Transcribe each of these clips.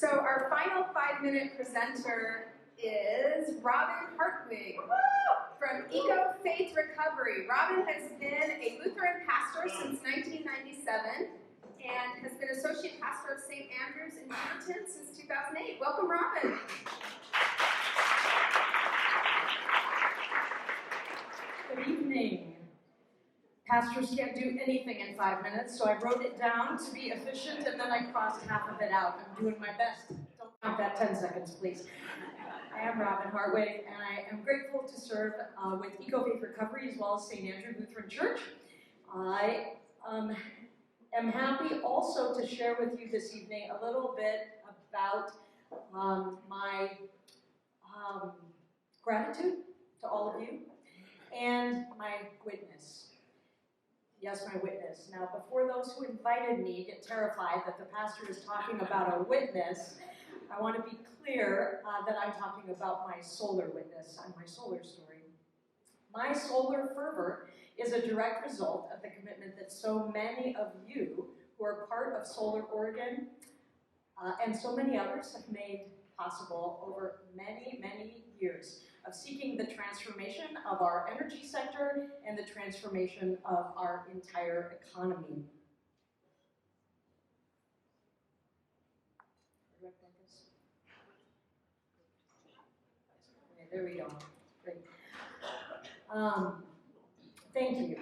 So our final 5-minute presenter is Robyn Hartwig from Eco Faith Recovery. Robyn has been a Lutheran pastor since 1997 and has been associate pastor of St. Andrew's in Beaverton since 2008. Welcome, Robyn. Good evening. Pastors can't do anything in 5 minutes, so I wrote it down to be efficient, and then I crossed half of it out. I'm doing my best. Don't count that 10 seconds, please. I am Robyn Hartwig, and I am grateful to serve with Eco Faith Recovery as well as St. Andrew Lutheran Church. I am happy also to share with you this evening a little bit about my gratitude to all of you and my witness. Yes, my witness. Now, before those who invited me get terrified that the pastor is talking about a witness, I want to be clear that I'm talking about my solar witness and my solar story. My solar fervor is a direct result of the commitment that so many of you who are part of Solar Oregon and so many others have made possible over many, many years of seeking the transformation of our energy sector and the transformation of our entire economy. Okay, there we go. Great. Thank you.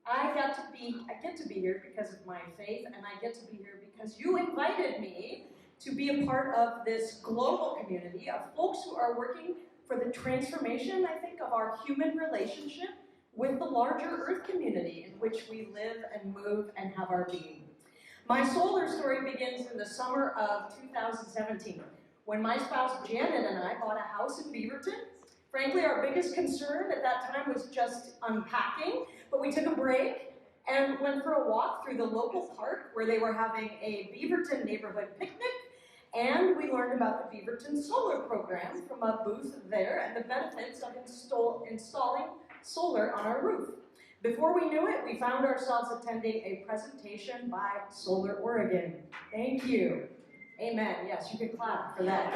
I get to be here because of my faith, and I get to be here because you invited me to be a part of this global community of folks who are working for the transformation, I think, of our human relationship with the larger Earth community in which we live and move and have our being. My solar story begins in the summer of 2017, when my spouse Janet and I bought a house in Beaverton. Frankly, our biggest concern at that time was just unpacking, but we took a break and went for a walk through the local park where they were having a Beaverton neighborhood picnic. And we learned about the Beaverton Solar Program from a booth there and the benefits of installing solar on our roof. Before we knew it, we found ourselves attending a presentation by Solar Oregon. Thank you. Amen. Yes, you can clap for that.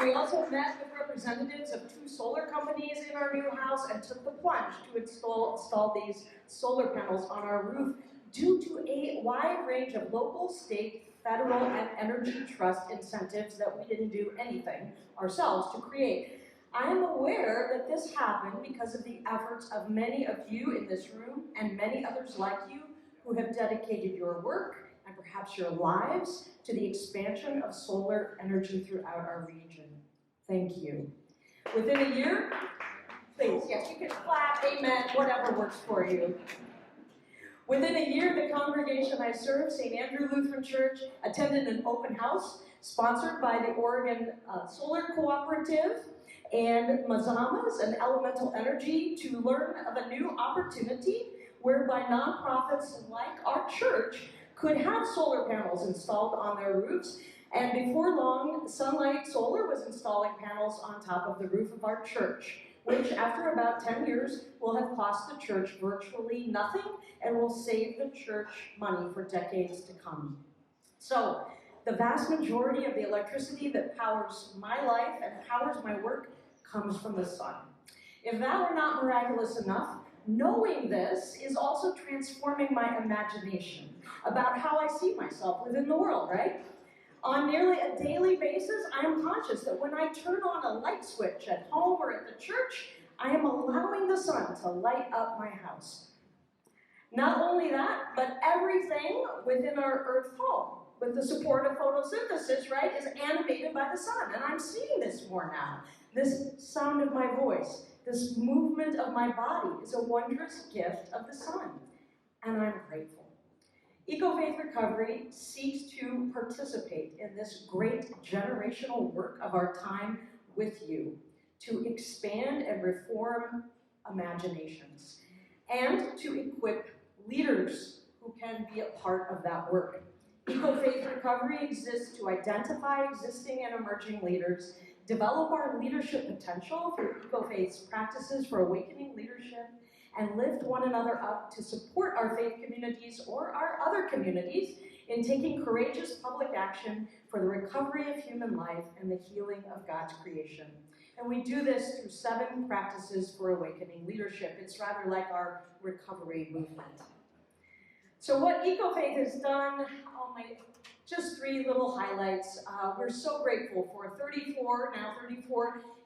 We also met with representatives of 2 solar companies in our new house and took the plunge to install these solar panels on our roof, due to a wide range of local, state, federal, and energy trust incentives that we didn't do anything ourselves to create. I am aware that this happened because of the efforts of many of you in this room and many others like you who have dedicated your work and perhaps your lives to the expansion of solar energy throughout our region. Thank you. Within a year, please, yes, you can clap, amen, whatever works for you. Within a year, the congregation I serve, St. Andrew Lutheran Church, attended an open house sponsored by the Oregon Solar Cooperative and Mazamas and Elemental Energy to learn of a new opportunity whereby nonprofits like our church could have solar panels installed on their roofs. And before long, Sunlight Solar was installing panels on top of the roof of our church, which after about 10 years will have cost the church virtually nothing and will save the church money for decades to come. So, the vast majority of the electricity that powers my life and powers my work comes from the sun. If that were not miraculous enough, knowing this is also transforming my imagination about how I see myself within the world, right? On nearly a daily basis, I am conscious that when I turn on a light switch at home or at the church, I am allowing the sun to light up my house. Not only that, but everything within our Earth home, with the support of photosynthesis, right, is animated by the sun. And I'm seeing this more now. This sound of my voice, this movement of my body is a wondrous gift of the sun. And I'm grateful. Eco Faith Recovery seeks to participate in this great generational work of our time with you, to expand and reform imaginations, and to equip leaders who can be a part of that work. Eco Faith Recovery exists to identify existing and emerging leaders, develop our leadership potential through Eco Faith's practices for awakening leadership, and lift one another up to support our faith communities or our other communities in taking courageous public action for the recovery of human life and the healing of God's creation. And we do this through 7 practices for awakening leadership. It's rather like our recovery movement. So what EcoFaith has done, just 3 little highlights. We're so grateful for 34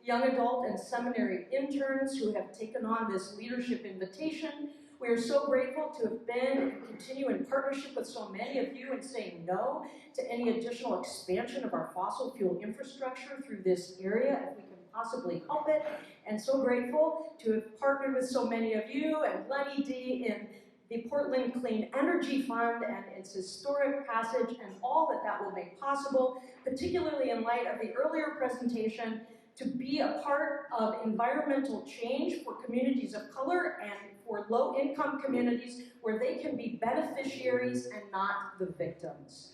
young adult and seminary interns who have taken on this leadership invitation. We are so grateful to have been and continue in partnership with so many of you in saying no to any additional expansion of our fossil fuel infrastructure through this area if we can possibly help it. And so grateful to have partnered with so many of you and Lenny D in the Portland Clean Energy Fund and its historic passage and all that that will make possible, particularly in light of the earlier presentation, to be a part of environmental change for communities of color and for low-income communities where they can be beneficiaries and not the victims.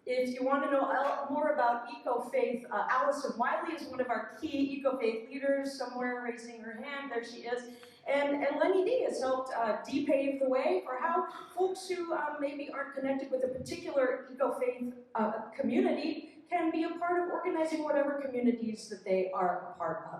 If you want to know more about EcoFaith, Allison Wiley is one of our key EcoFaith leaders, somewhere raising her hand, there she is. And Lenny D has helped de-pave the way for how folks who maybe aren't connected with a particular EcoFaith community can be a part of organizing whatever communities that they are a part of.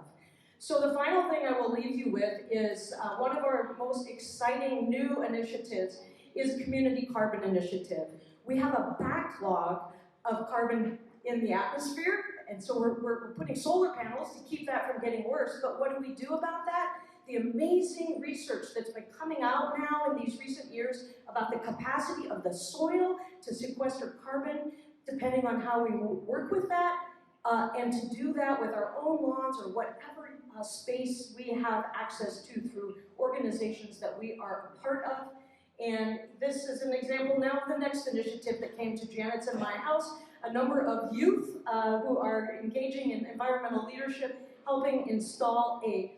So the final thing I will leave you with is one of our most exciting new initiatives is Community Carbon Initiative. We have a backlog of carbon in the atmosphere, and so we're putting solar panels to keep that from getting worse. But what do we do about that? The amazing research that's been coming out now in these recent years about the capacity of the soil to sequester carbon, depending on how we work with that, and to do that with our own lawns or whatever space we have access to through organizations that we are a part of. And this is an example now of the next initiative that came to Janet's and my house, a number of youth who are engaging in environmental leadership, helping install a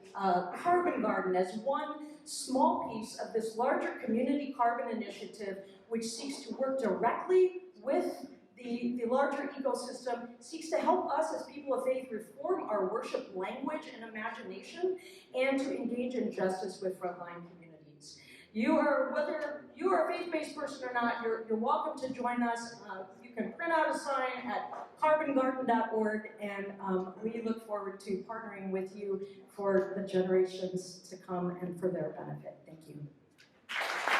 carbon garden as one small piece of this larger community carbon initiative, which seeks to work directly with the larger ecosystem, seeks to help us as people of faith reform our worship language and imagination, and to engage in justice with frontline communities. Whether you are a faith-based person or not, you're welcome to join us. You can print out a sign at carbongarden.org, and we look forward to partnering with you for the generations to come and for their benefit. Thank you.